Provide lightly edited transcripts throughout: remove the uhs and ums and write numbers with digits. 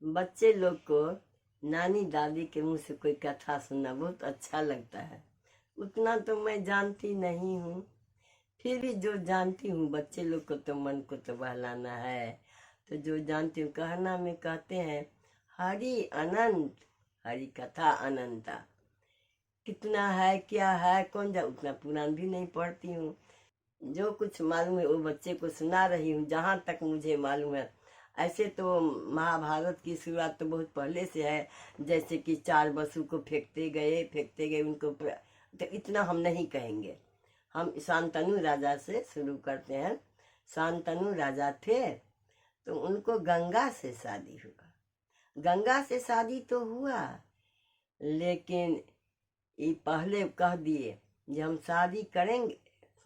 बच्चे लोग को नानी दादी के मुंह से कोई कथा सुनना बहुत अच्छा लगता है। उतना तो मैं जानती नहीं हूँ, फिर भी जो जानती हूँ बच्चे लोग को तो मन को तो बहलाना है। तो जो जानती हूँ कहना में कहते हैं हरि अनंत, हरि कथा अनंता। कितना है क्या है कौन जा, उतना पुराण भी नहीं पढ़ती हूँ। जो कुछ मालूम है वो बच्चे को सुना रही हूँ जहाँ तक मुझे मालूम है। ऐसे तो महाभारत की शुरुआत तो बहुत पहले से है, जैसे कि 4 बसु को फेंकते गए उनको तो इतना हम नहीं कहेंगे। हम शांतनु राजा से शुरू करते हैं। शांतनु राजा थे तो उनको गंगा से शादी हुआ। गंगा से शादी तो हुआ, लेकिन ये पहले कह दिए कि हम शादी करेंगे।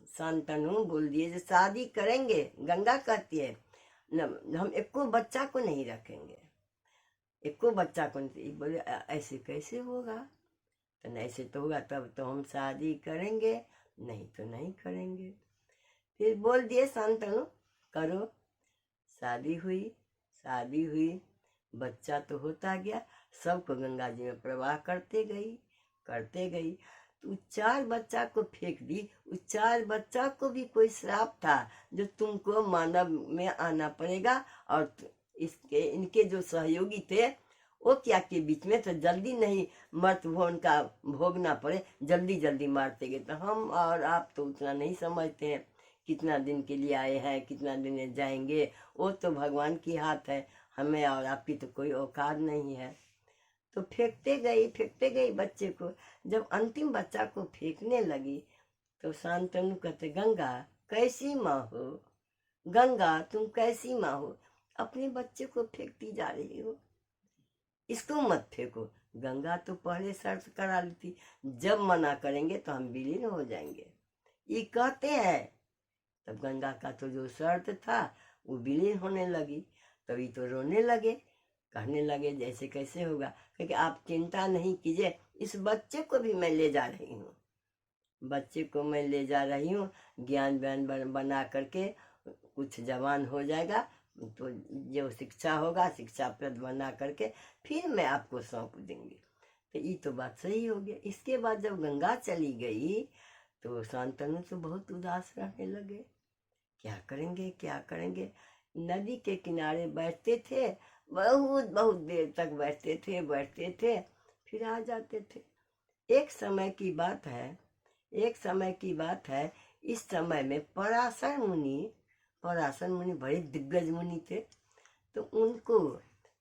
शांतनु बोल दिए जो शादी करेंगे। गंगा कहती है न, हम एको बच्चा को नहीं रखेंगे, एको बच्चा को नहीं। बोले ऐसे कैसे होगा? तो ऐसे तो होगा तब तो हम शादी करेंगे, नहीं तो नहीं करेंगे। फिर बोल दिए शांतनु करो। शादी हुई, बच्चा तो होता गया। सबको गंगा जी में प्रवाह करते गई। तो 4 बच्चा को फेंक दी। उस 4 बच्चा को भी कोई श्राप था जो तुमको मानव में आना पड़ेगा। और इनके जो सहयोगी थे वो क्या के बीच में तो जल्दी नहीं मर्त भोन का भोगना पड़े, जल्दी मारते गए। तो हम और आप तो उतना नहीं समझते हैं कितना दिन के लिए आए हैं, कितना दिन जाएंगे, वो तो भगवान की हाथ है। हमें और आपकी तो कोई औकात नहीं है। तो फेंकते गई बच्चे को। जब अंतिम बच्चा को फेंकने लगी तो शांतनु कहते गंगा कैसी माँ हो, गंगा तुम कैसी माँ हो, अपने बच्चे को फेंकती जा रही हो, इसको मत फेंको। गंगा तो पहले शर्त करा ली थी जब मना करेंगे तो हम विलीन हो जाएंगे, ये कहते हैं। तब गंगा का तो जो शर्त था वो विलीन होने लगी। तभी तो रोने लगे, कहने लगे जैसे कैसे होगा, क्योंकि आप चिंता नहीं कीजिए, इस बच्चे को भी मैं ले जा रही हूँ, बच्चे को मैं ले जा रही हूँ। ज्ञान व्यान बना करके कुछ जवान हो जाएगा तो जो शिक्षा होगा शिक्षाप्रद बना करके फिर मैं आपको सौंप देंगे। तो ये तो बात सही हो गया। इसके बाद जब गंगा चली गई तो शांतनु तो बहुत उदास रहने लगे। क्या करेंगे। नदी के किनारे बैठते थे, बहुत देर तक बैठते थे, फिर आ जाते थे। एक समय की बात है, इस समय में पराशर मुनि बड़े दिग्गज मुनि थे। तो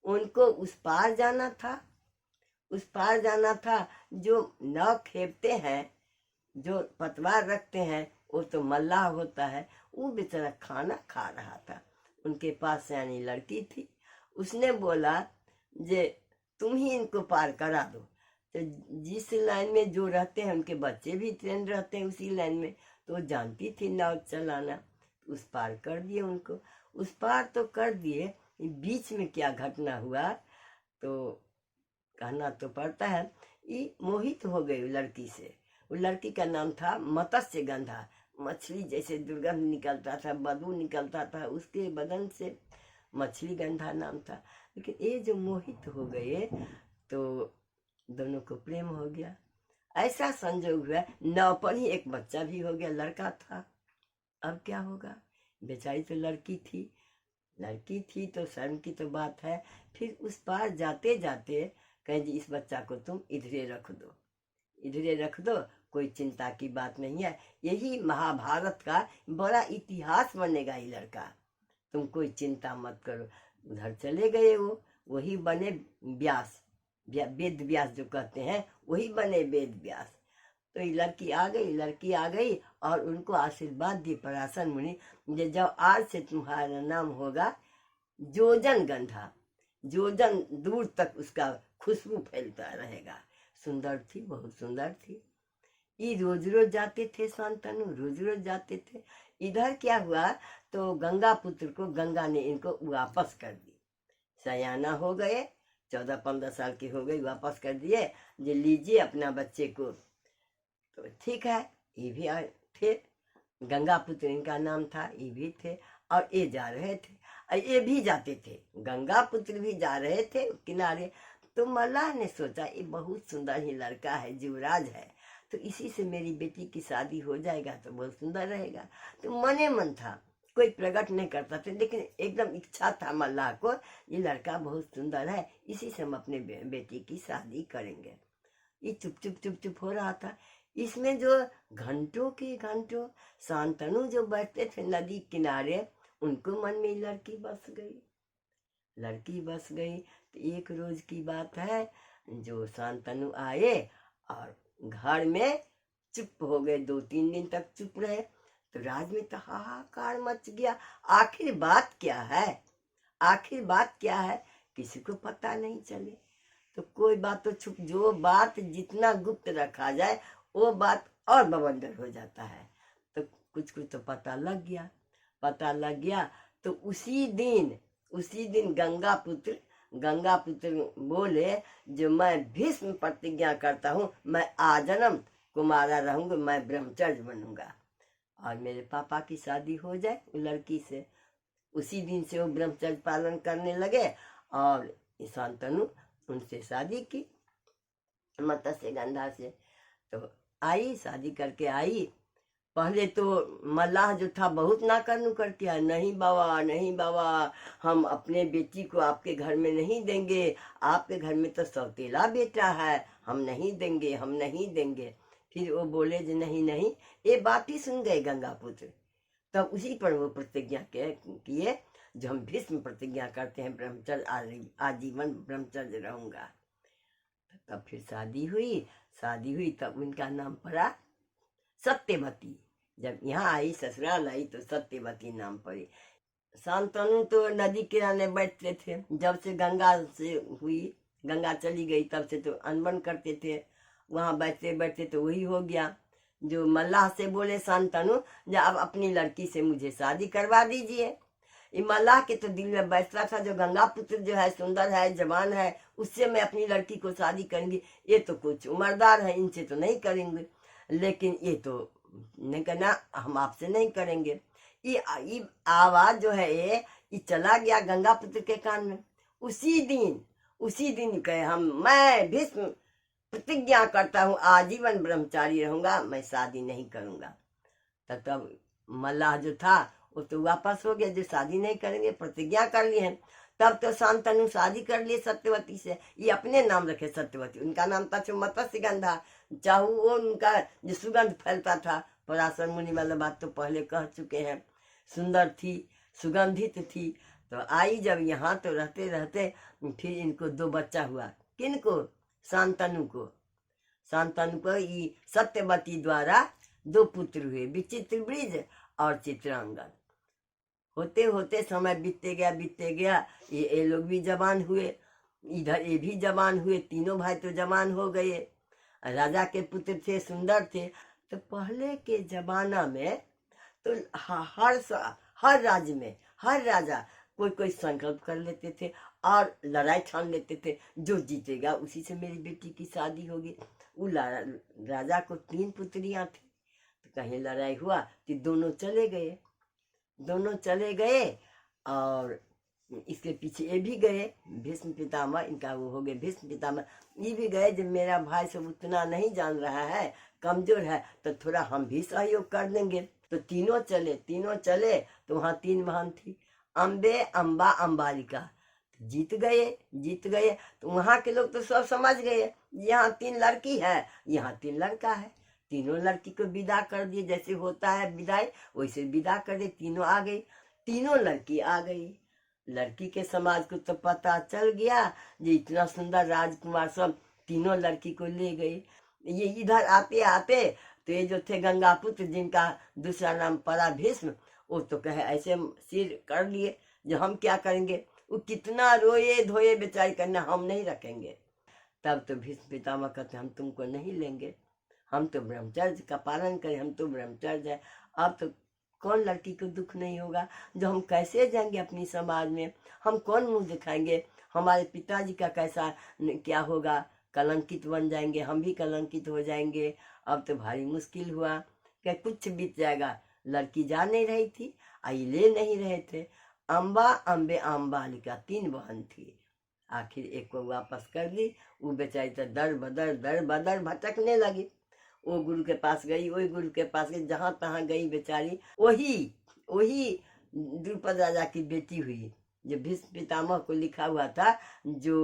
उनको उस पार जाना था। जो नाव खेपते हैं, जो पतवार रखते हैं, वो तो मल्लाह होता है। वो बेचारा खाना खा रहा था। उनके पास सयानी लड़की थी। उसने बोला जे तुम ही इनको पार करा दो। तो जिस लाइन में जो रहते हैं उनके बच्चे भी ट्रेन रहते हैं उसी लाइन में, तो वो जानती थी नाव चलाना। उस पार कर दिए उनको, उस पार तो कर दिए। बीच में क्या घटना हुआ तो कहना तो पड़ता है। ये मोहित हो गई लड़की से। वो लड़की का नाम था मत्स्य गंधा। मछली जैसे दुर्गंध निकलता था, बदबू निकलता था उसके बदन से, मछली गंधा नाम था। लेकिन ये जो मोहित हो गए तो दोनों को प्रेम हो गया। ऐसा संजोग हुआ नाव पर ही एक बच्चा भी हो गया, लड़का था। अब क्या होगा, बेचारी तो लड़की थी तो शर्म की तो बात है। फिर उस पार जाते कहे जी इस बच्चा को तुम इधरे रख दो, कोई चिंता की बात नहीं है। यही महाभारत का बड़ा इतिहास बनेगा ये लड़का, तुम कोई चिंता मत करो। उधर चले गए वही बने व्यास, वेद व्यास जो कहते हैं वही बने वेद व्यास। तो ये लड़की आ गई और उनको आशीर्वाद दिए पराशर मुनि, जब आज से तुम्हारा नाम होगा जोजन गंधा, जोजन दूर तक उसका खुशबू फैलता रहेगा। सुंदर थी, बहुत सुंदर थी। ये रोज जाते थे शांतनु, रोज जाते थे। इधर क्या हुआ तो गंगा पुत्र को गंगा ने इनको वापस कर दी। सयाना हो गए, 14-15 साल के हो गए, वापस कर दिए। जे लीजिए अपना बच्चे को। तो ठीक है, ये भी थे, गंगा पुत्र इनका नाम था, ये भी थे। और ये जा रहे थे। ये भी जाते थे, गंगा पुत्र भी जा रहे थे किनारे। तो मल्लाह ने सोचा ये बहुत सुंदर ही लड़का है, युवराज है, तो इसी से मेरी बेटी की शादी हो जाएगा तो बहुत सुंदर रहेगा। तो मने मन था, कोई प्रकट नहीं करता था, लेकिन एकदम इच्छा था मल्लाह को, ये लड़का बहुत सुंदर है, इसी से हम अपने बेटी की शादी करेंगे। ये चुप चुप चुप चुप हो रहा था। इसमें जो घंटों के घंटों शांतनु जो बैठते थे नदी किनारे, उनको मन में लड़की बस गई, लड़की बस गई। तो एक रोज की बात है, जो शांतनु आए और घर में चुप हो गए, 2-3 दिन तक चुप रहे। तो राज में तो हाहाकार मच गया, आखिर बात क्या है, आखिर बात क्या है, किसी को पता नहीं चले। तो कोई बात तो छुप, जो बात जितना गुप्त रखा जाए वो बात और बवंडर हो जाता है। तो कुछ कुछ तो पता लग गया, पता लग गया। तो उसी दिन गंगा पुत्र बोले, जो मैं भीष्म प्रतिज्ञा करता हूँ, मैं आजन्म कुमारा रहूंगा, मैं ब्रह्मचर्य बनूंगा और मेरे पापा की शादी हो जाए वो लड़की से। उसी दिन से वो ब्रह्मचर्य पालन करने लगे और शांतनु उनसे शादी की, मत्स्य गंधा से। तो आई, शादी करके आई। पहले तो मल्लाह जो था बहुत नाकर नुकर किया, नहीं बाबा, नहीं बाबा, हम अपने बेटी को आपके घर में नहीं देंगे, आपके घर में तो सौतेला बेटा है, हम नहीं देंगे, हम नहीं देंगे। फिर वो बोले जो नहीं नहीं, ये बात ही सुन गए गंगा पुत्र। तब उसी पर वो प्रतिज्ञा किए, जो हम भीष्म प्रतिज्ञा करते हैं, ब्रह्मचर्य आजीवन ब्रह्मचर्य रहूंगा। तब फिर शादी हुई, तब उनका नाम पड़ा सत्यवती। जब यहाँ आई, ससुराल आई, तो सत्यवती नाम पड़ी। शांतनु तो नदी किनारे बैठते थे, जब से गंगा चली गई तब से तो अनबन करते थे, वहां बैठते बैठते तो वही हो गया। जो मल्लाह से बोले शांतनु, जब अब अपनी लड़की से मुझे शादी करवा दीजिए। ये मल्लाह के तो दिल में बैठता था, जो गंगा पुत्र जो है सुंदर है, जवान है, उससे मैं अपनी लड़की को शादी करूंगी। ये तो कुछ उम्रदार है, इनसे तो नहीं करेंगे। लेकिन ये तो नहीं करना, हम आपसे नहीं करेंगे। ये आवाज जो है ये चला गया गंगा पुत्र के कान में। उसी दिन कहे, मैं भीष्म प्रतिज्ञा करता हूँ, आजीवन ब्रह्मचारी रहूंगा, मैं शादी नहीं करूंगा। तब मल्लाह जो था वो तो वापस हो गया, जो शादी नहीं करेंगे, प्रतिज्ञा कर ली है। तब तो शांतनु शादी कर लिए सत्यवती से। ये अपने नाम रखे सत्यवती, उनका नाम था मत्स्य गंधा। चाहू वो उनका जो सुगंध फैलता था, पराशर मुनि वाला बात तो पहले कह चुके हैं, सुंदर थी, सुगंधित थी। तो आई जब यहाँ, तो रहते रहते फिर इनको 2 बच्चा हुआ। किनको? शांतनु को ये सत्यवती द्वारा 2 पुत्र हुए, विचित्र ब्रिज और चित्रांगद। होते होते समय बीतते गया, ये लोग भी जवान हुए, इधर ये भी जवान हुए, तीनों भाई तो जवान हो गए। राजा के पुत्र थे, सुंदर थे। तो पहले के जमाना में तो हर राज्य में हर राजा कोई संकल्प कर लेते थे और लड़ाई ठान लेते थे, जो जीतेगा उसी से मेरी बेटी की शादी होगी। वो राजा को 3 पुत्रियां थी। तो कहीं लड़ाई हुआ कि दोनों चले गए और इसके पीछे ये भी गए, भीष्म पितामह, इनका वो हो गए भीष्म पितामह। ये भी गए, जब मेरा भाई सब उतना नहीं जान रहा है, कमजोर है, तो थोड़ा हम भी सहयोग कर देंगे। तो तीनों चले। तो वहाँ 3 बहन थी, अम्बे, अम्बा, अम्बालिका। जीत गए। तो वहाँ के लोग तो सब समझ गए, यहाँ 3 लड़की है, यहाँ 3 लड़का है। तीनों लड़की को विदा कर दिए, जैसे होता है विदाई, वैसे विदा कर दिए। तीनों आ गई, तीनों लड़की आ गई। लड़की के समाज को तो पता चल गया, ये इतना सुंदर राजकुमार सब तीनों लड़की को ले गए। ये इधर आते आते तो ये जो थे गंगा पुत्र, जिनका दूसरा नाम पड़ा भीष्म, वो तो कहे ऐसे सिर कर लिए, जो हम क्या करेंगे। वो कितना रोए धोए बेचारी, करना हम नहीं रखेंगे। तब तो भीष्म पितामह कहते, हम तुमको नहीं लेंगे, हम तो ब्रह्मचर्य का पालन करें, हम तो ब्रह्मचर्य है। अब तो कौन लड़की को दुख नहीं होगा, जो हम कैसे जाएंगे अपनी समाज में, हम कौन मुंह दिखाएंगे, हमारे पिताजी का कैसा क्या होगा, कलंकित बन जाएंगे, हम भी कलंकित हो जाएंगे। अब तो भारी मुश्किल हुआ कि कुछ बीत जाएगा। लड़की जा नहीं रही थी, आई ले नहीं रहे थे। अम्बा अम्बे अम्बालिका 3 बहन थी। आखिर एक को वापस कर दी। वो बेचारी तो दर बदर भटकने लगी। वो गुरु के पास गई, वही गुरु के पास गई, जहां तहां गई बेचारी। वही वही द्रुपद राजा की बेटी हुई, जो भीष्म पितामह को लिखा हुआ था, जो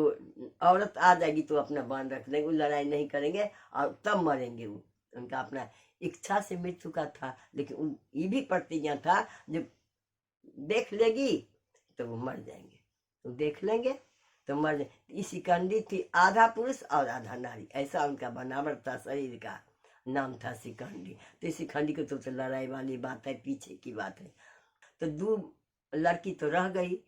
औरत आ जाएगी तो अपना बांध रख लेंगे, वो लड़ाई नहीं करेंगे और तब मरेंगे। वो उनका अपना इच्छा से मृत्यु का था, लेकिन ये भी प्रतिज्ञा था जो देख लेगी तो वो मर जाएंगे, तो देख लेंगे तो मर जाए। इसी शिखंडी थी, आधा पुरुष और आधा नारी, ऐसा उनका बनावट था, शरीर का नाम था शिखंडी। तो इस शिखंडी को तो लड़ाई वाली बात है, पीछे की बात है। तो 2 लड़की तो रह गई,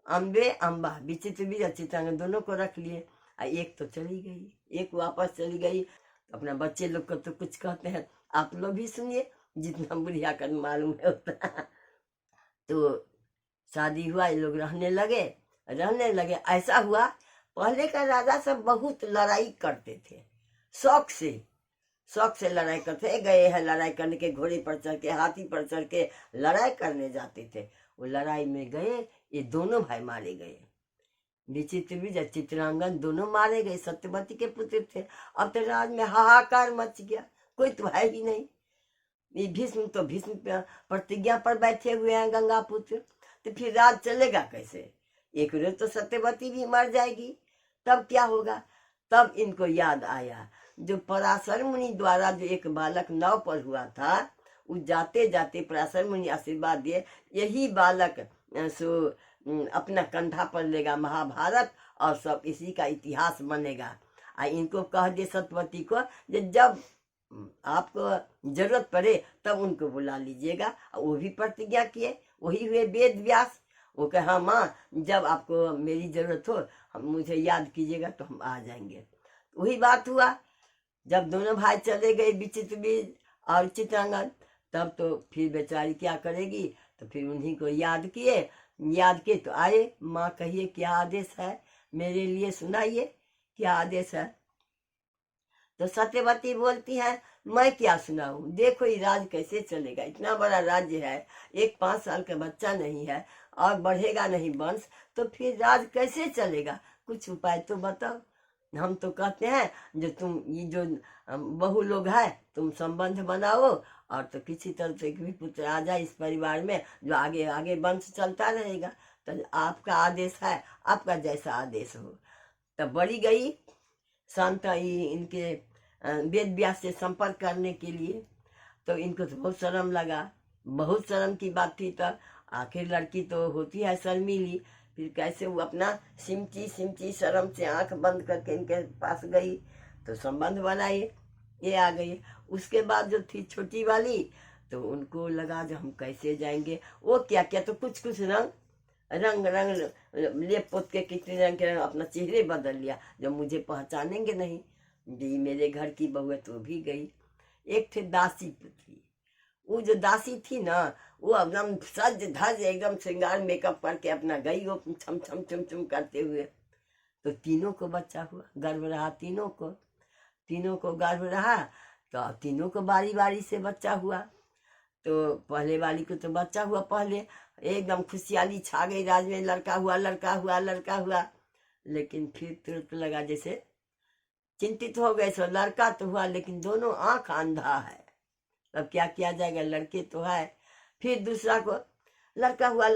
अम्बे अम्बा, विचित्र भी चित्रांगन, दोनों को रख लिए। एक तो चली गई, एक वापस चली गई। तो अपना बच्चे लोग को तो कुछ कहते हैं, आप लोग भी सुनिए, जितना बुढ़िया कर मालूम है उतना। तो शादी हुआ, ये लोग रहने लगे। ऐसा हुआ, पहले का राजा सब बहुत लड़ाई करते थे, शौक से लड़ाई करते। गए हैं लड़ाई करने के, घोड़े पर चढ़ के, हाथी पर चढ़ के लड़ाई करने जाते थे। वो लड़ाई में गए, ये दोनों भाई मारे गए, विचित्र भी चित्रांगन दोनों मारे गए, सत्यवती के पुत्र थे। अब तो राज में हाहाकार मच गया, कोई तो है ही नहीं। ये भीष्म प्रतिज्ञा पर बैठे हुए हैं, गंगा पुत्र, तो फिर राज चलेगा कैसे? एक रोज तो सत्यवती भी मर जाएगी, तब क्या होगा? तब इनको याद आया, जो पराशर मुनि द्वारा जो एक बालक नाव पर हुआ था, वो जाते जाते पराशर मुनि आशीर्वाद दिए, यही बालक सो अपना कंधा पर लेगा महाभारत, और सब इसी का इतिहास बनेगा। इनको कह दे सत्यवती को, जब आपको जरूरत पड़े तब उनको बुला लीजिएगा। वो भी प्रतिज्ञा किए, वही हुए वेद व्यास। वो कहे हाँ माँ, जब आपको मेरी जरूरत हो हम मुझे याद कीजिएगा तो हम आ जाएंगे। वही बात हुआ, जब दोनों भाई चले गए, विचित्र बीज और चित्रांगन, तब तो फिर बेचारी क्या करेगी? तो फिर उन्हीं को याद किए तो आए। माँ कहिए क्या आदेश है, मेरे लिए सुनाइए, क्या आदेश है? तो सत्यवती बोलती है, मैं क्या सुनाऊं, देखो ये राज कैसे चलेगा, इतना बड़ा राज्य है, एक 5 साल का बच्चा नहीं है और बढ़ेगा नहीं वंश, तो फिर राज कैसे चलेगा? कुछ उपाय तो बताओ। हम तो कहते हैं जो तुम ये जो बहू लोग है, तुम संबंध बनाओ, और तो किसी तरह से भी पुत्र आ जाए इस परिवार में, जो आगे आगे वंश चलता रहेगा। तो आपका आदेश है, आपका जैसा आदेश हो। तब बड़ी गई शांता इनके वेद व्यास से संपर्क करने के लिए। तो इनको तो बहुत शर्म लगा, बहुत शर्म की बात थी। तब आखिर लड़की तो होती है शर्मीली, फिर कैसे वो अपना सिमटी शर्म से आंख बंद करके इनके पास गई, तो संबंध बनाए, ये आ गई। उसके बाद जो थी छोटी वाली, तो उनको लगा जो हम कैसे जाएंगे। वो क्या क्या तो कुछ रंग लेप पोत के कितने रंग के अपना चेहरे बदल लिया, जो मुझे पहचानेंगे नहीं, जी मेरे घर की बहू है। तो भी गई। एक थे दासी थी, वो जो दासी थी ना, वो एकदम सज धज एकदम श्रृंगार मेकअप करके अपना गई, वो छम छम चुम चुम करते हुए। तो तीनों को बच्चा हुआ, गर्भ रहा तीनों को गर्भ रहा। तो तीनों को बारी बारी से बच्चा हुआ। तो पहले वाली को तो बच्चा हुआ, पहले एकदम खुशहाली छा गई राज में, लड़का हुआ। लेकिन फिर तुरंत लगा जैसे चिंतित हो गए, सो लड़का तो हुआ लेकिन दोनों आंख अंधा है, तब क्या किया जाएगा? लड़के तो है। फिर दूसरा को लड़का हुआ,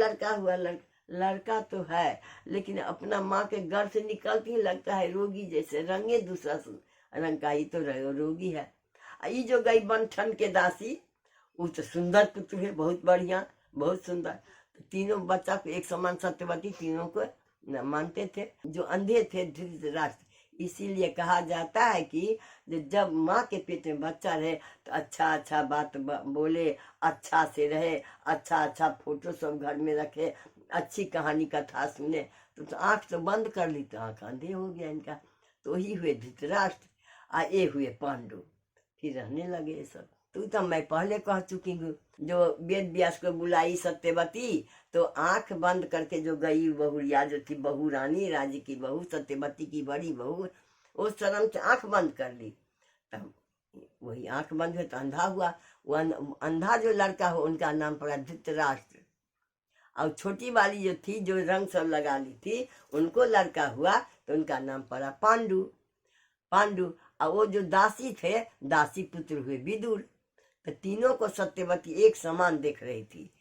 लड़का तो है लेकिन अपना माँ के गर्भ से निकलती ही लगता है रोगी जैसे, रंगे दूसरा रंग का, ही तो रोगी है। ये जो गई बनठन के दासी, वो तो सुंदर पुत्र है, बहुत बढ़िया, बहुत सुंदर। तो तीनों बच्चा को एक समान सत्यवती तीनों को मानते थे। जो अंधे थे धृतराष्ट्र, इसीलिए कहा जाता है कि जब माँ के पेट में बच्चा रहे तो अच्छा बात बोले, अच्छा से रहे, अच्छा फोटो सब घर में रखे, अच्छी कहानी कथा सुने। तो आंख तो बंद कर ली तो आंख अंधे हो गया इनका। तो ही हुए धृतराष्ट्र, ये हुए पांडु। फिर रहने लगे सब। तो मैं पहले कह चुकी हूँ, जो वेद व्यास को बुलाई सत्यवती, तो आंख बंद करके जो गई बहुरिया जो थी, बहू रानी, राज्य की बहू, सत्यवती की बड़ी बहू, उस शर्म से आंख बंद कर ली। तब वही आंख बंद हुई तो अंधा हुआ। वो अंधा जो लड़का हो उनका नाम पड़ा धृतराष्ट्र। और छोटी वाली जो थी, जो रंग सब लगा ली थी, उनको लड़का हुआ तो उनका नाम पड़ा पांडु। पांडु। और वो जो दासी थे, दासी पुत्र हुए विदुर। तो तीनों को सत्यवती एक समान देख रही थी,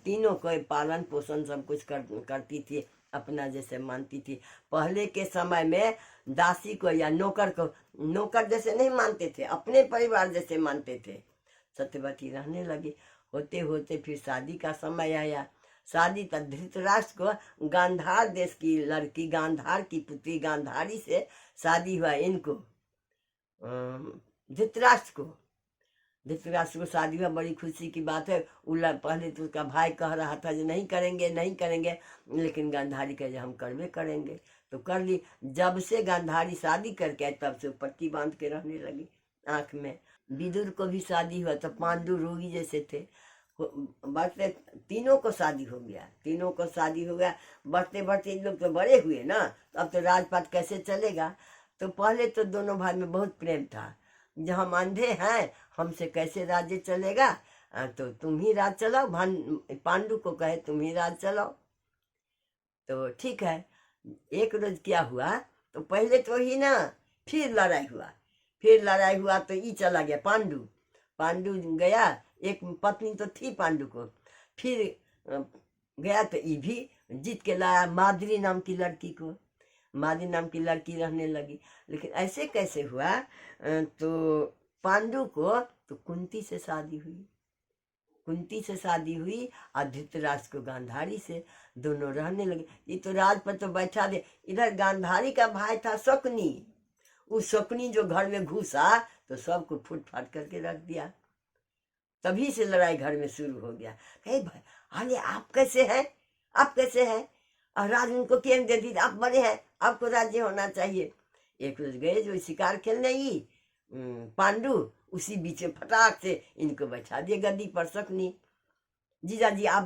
तीनों को पालन पोषण सब कुछ करती थी, अपना जैसे मानती थी। पहले के समय में दासी को या नौकर को नौकर जैसे नहीं मानते थे, अपने परिवार जैसे मानते थे। सत्यवती रहने लगी। होते होते फिर शादी का समय आया। शादी तक धृतराष्ट्र को गांधार देश की लड़की, गांधार की पुत्री गांधारी से शादी हुआ। इनको धृतराष्ट्र को शादी हुआ। बड़ी खुशी की बात है। पहले तो उसका भाई कह रहा था जो नहीं करेंगे नहीं करेंगे, लेकिन गांधारी कहे हम करवे करेंगे, तो कर ली। जब से गांधारी शादी करके आई तब से पट्टी बांध के रहने लगी आंख में। विदुर को भी शादी हुआ तो पांडु रोगी जैसे थे। बढ़ते तीनों को शादी हो गया, तीनों को शादी हो गया। बढ़ते बढ़ते इन लोग तो बड़े हुए ना, अब तो राजपाट कैसे चलेगा। तो पहले तो दोनों भाई में बहुत प्रेम था। जब हम अंधे हैं, हमसे कैसे राज्य चलेगा, तो तुम ही राज चलाओ। पांडु को कहे तुम ही राज चलाओ। तो ठीक है। एक रोज क्या हुआ, तो पहले तो ही ना, फिर लड़ाई हुआ तो ये चला गया पांडु गया। एक पत्नी तो थी पांडु को, फिर गया तो ये भी जीत के लाया माद्री नाम की लड़की को। माद्री नाम की लड़की रहने लगी। लेकिन ऐसे कैसे हुआ, तो पांडु को तो कुंती से शादी हुई और धृतराष्ट्र को गांधारी से। दोनों रहने लगे। ये तो राज पर तो बैठा दे। इधर गांधारी का भाई था शकुनी। उस शकुनी जो घर में घुसा तो सबको फूट फाट करके रख दिया। तभी से लड़ाई घर में शुरू हो गया। भाई अरे आप कैसे हैं, और राज उनको क्यों दे दी, आप बड़े हैं, आपको राज्य होना चाहिए। एक रोज गए जो शिकार खेलने ही पांडु, उसी बीच में फटाक से इनको बैठा दिए गद्दी पर। शकुनी जीजाजी आप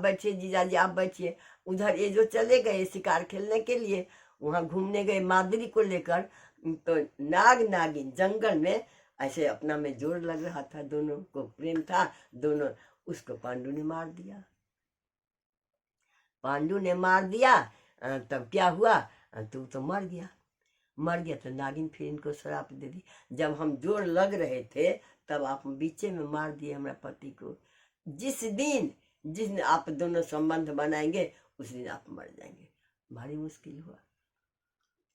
बैठिए। उधर ये जो चले गए शिकार खेलने के लिए, वहां घूमने गए माद्री को लेकर, तो नागिन जंगल में ऐसे अपना में जोर लग रहा था। दोनों को प्रेम था, दोनों। उसको पांडु ने मार दिया। तब क्या हुआ, तू तो मर गया। तो नागिन फिर इनको श्राप दे दी, जब हम जोर लग रहे थे तब आप बीचे में मार दिए हमारे पति को। जिस दिन आप दोनों संबंध बनाएंगे उस दिन आप मर जाएंगे। भारी मुश्किल हुआ।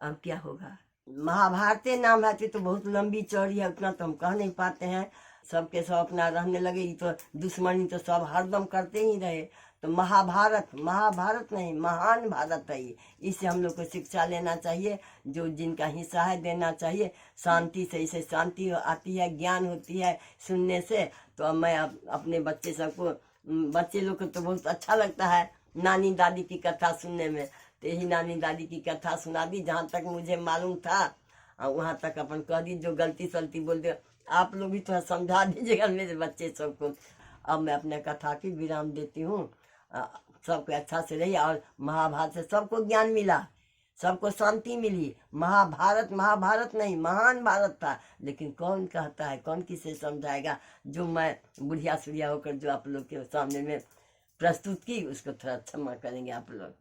अब क्या होगा। महाभारत नाम है तो बहुत लंबी चौड़ी है, उतना तो हम कह नहीं पाते हैं। सबके सब अपना रहने लगे। ये तो दुश्मनी तो सब हरदम करते ही रहे। तो महाभारत नहीं, महान भारत है ये। इससे हम लोग को शिक्षा लेना चाहिए। जो जिनका हिस्सा है देना चाहिए। शांति से, इसे शांति आती है, ज्ञान होती है सुनने से। तो अब मैं अपने बच्चे लोग को तो बहुत अच्छा लगता है नानी दादी की कथा सुनने में। तो यही नानी दादी की कथा सुना दी, जहाँ तक मुझे मालूम था वहाँ तक अपन कह दी। जो गलती सलती बोल दे आप लोग भी थोड़ा समझा दीजिएगा मेरे बच्चे सबको। अब मैं अपने कथा की विराम देती हूँ। सबको अच्छा से रहिए। और महाभारत से सबको ज्ञान मिला, सबको शांति मिली। महाभारत नहीं, महान भारत था। लेकिन कौन कहता है, कौन किसे समझाएगा। जो मैं बुढ़िया सुढ़िया होकर जो आप लोग के सामने में प्रस्तुत की, उसको थोड़ा क्षमा करेंगे आप लोग।